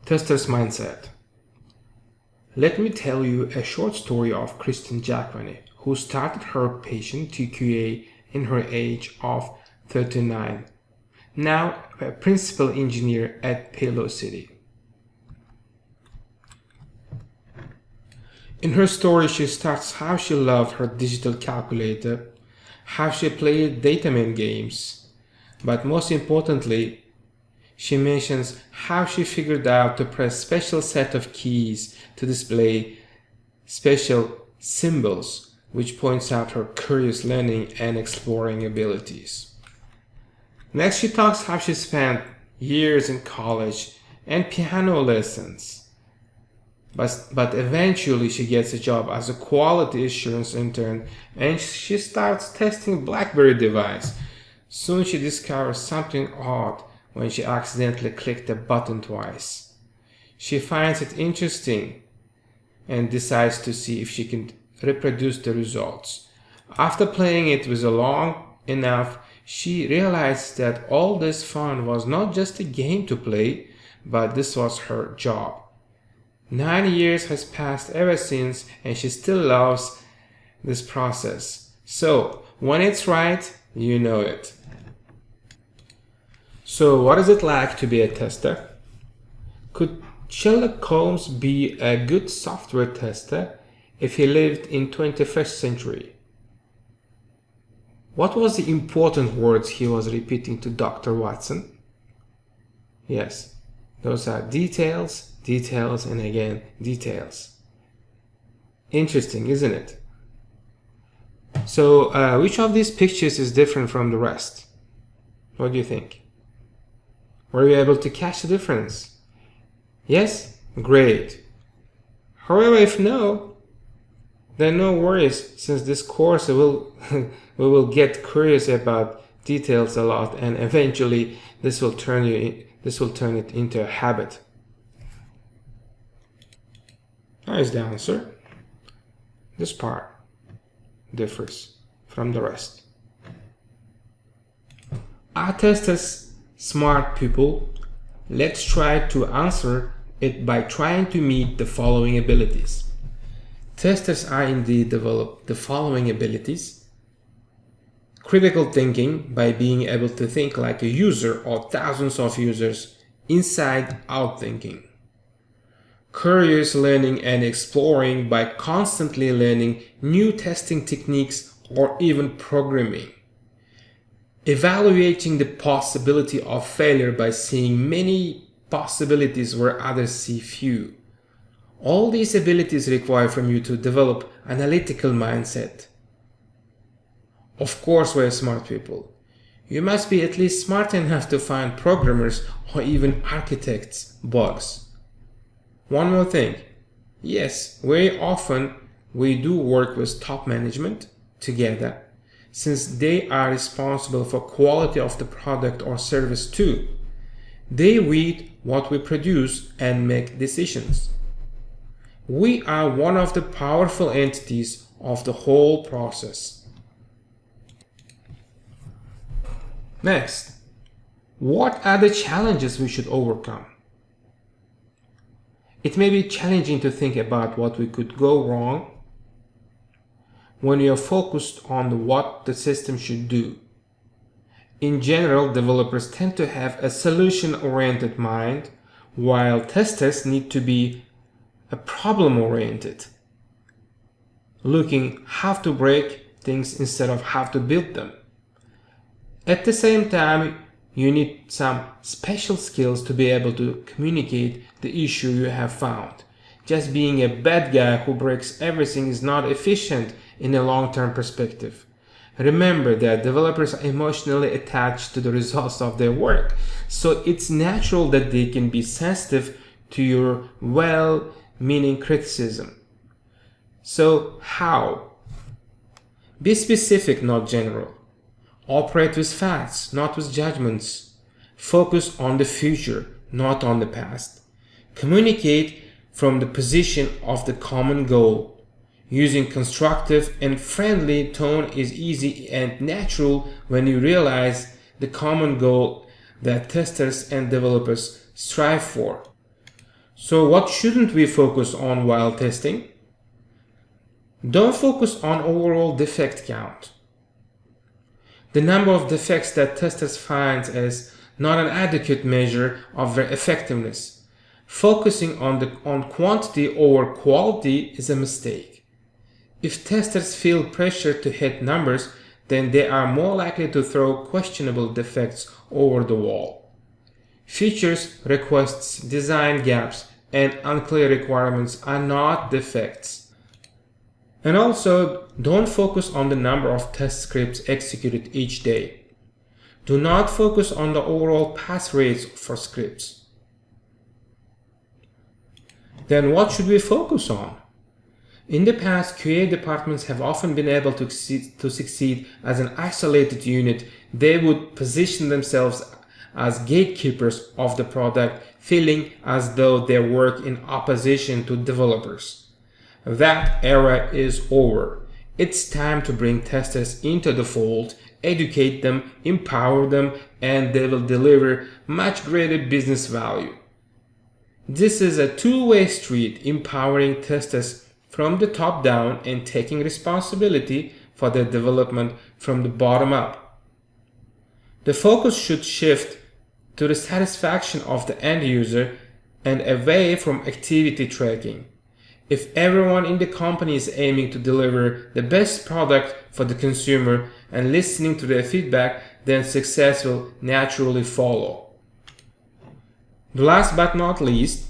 Tester's mindset. Let me tell you a short story of KRISTIN JACKVONY, who started her patient TQA in her age of 39, now a principal engineer at Palo City. In her story, she starts how she loved her digital calculator, how she played dataman games, but most importantly, she mentions how she figured out to press special set of keys to display special symbols, which points out her curious learning and exploring abilities. Next, she talks how she spent years in college and piano lessons, but eventually she gets a job as a quality assurance intern and she starts testing BlackBerry device. Soon she discovers something odd when she accidentally clicked a button twice. She finds it interesting and decides to see if she can reproduce the results. After playing it with long enough, she realized that all this fun was not just a game to play, but this was her job. 9 years has passed ever since, and she still loves this process. So, when it's right, you know it. So, what is it like to be a tester? Could Sherlock Holmes be a good software tester if he lived in 21st century? What was the important words he was repeating to Dr. Watson? Yes, those are details, details, and again, details. Interesting, isn't it? So, which of these pictures is different from the rest? What do you think? Were you able to catch the difference? Yes? Great. However, if no, then no worries, since this course we will get curious about details a lot, and eventually this will turn it into a habit. Here's the answer. This part differs from the rest. Are testers smart people? Let's try to answer it by trying to meet the following abilities. Testers are indeed develop the following abilities: critical thinking, by being able to think like a user or thousands of users, inside out thinking; curious learning and exploring, by constantly learning new testing techniques or even programming; evaluating the possibility of failure by seeing many possibilities where others see few. All these abilities require from you to develop analytical mindset. Of course, we're smart people. You must be at least smart enough to find programmers or even architects' bugs. One more thing. Yes, very often we do work with top management together, since they are responsible for quality of the product or service too. They read what we produce and make decisions. We are one of the powerful entities of the whole process. Next, what are the challenges we should overcome? It may be challenging to think about what we could go wrong when you are focused on what the system should do. In general, developers tend to have a solution-oriented mind, while testers need to be a problem-oriented, looking how to break things instead of how to build them. At the same time, you need some special skills to be able to communicate the issue you have found. Just being a bad guy who breaks everything is not efficient in a long-term perspective. Remember that developers are emotionally attached to the results of their work, so it's natural that they can be sensitive to your well-meaning criticism. So how? Be specific, not general. Operate with facts, not with judgments. Focus on the future, not on the past. Communicate from the position of the common goal. Using constructive and friendly tone is easy and natural when you realize the common goal that testers and developers strive for. So what shouldn't we focus on while testing? Don't focus on overall defect count. The number of defects that testers find is not an adequate measure of their effectiveness. Focusing on quantity over quality is a mistake. If testers feel pressure to hit numbers, then they are more likely to throw questionable defects over the wall. Features, requests, design gaps, and unclear requirements are not defects. And also, don't focus on the number of test scripts executed each day. Do not focus on the overall pass rates for scripts. Then what should we focus on? In the past, QA departments have often been able to succeed as an isolated unit. They would position themselves as gatekeepers of the product, feeling as though they work in opposition to developers. That era is over. It's time to bring testers into the fold, educate them, empower them, and they will deliver much greater business value. This is a two-way street, empowering testers from the top down and taking responsibility for their development from the bottom up. The focus should shift to the satisfaction of the end user and away from activity tracking. If everyone in the company is aiming to deliver the best product for the consumer and listening to their feedback, then success will naturally follow. Last but not least,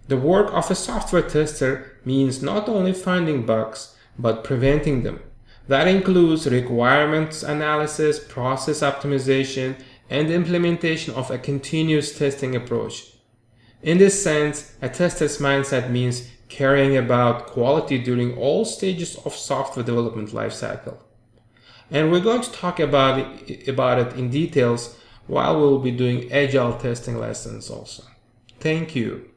the work of a software tester means not only finding bugs, but preventing them. That includes requirements analysis, process optimization, and the implementation of a continuous testing approach. In this sense, a tester's mindset means caring about quality during all stages of software development lifecycle. And we're going to talk about it in details while we'll be doing agile testing lessons also. Thank you.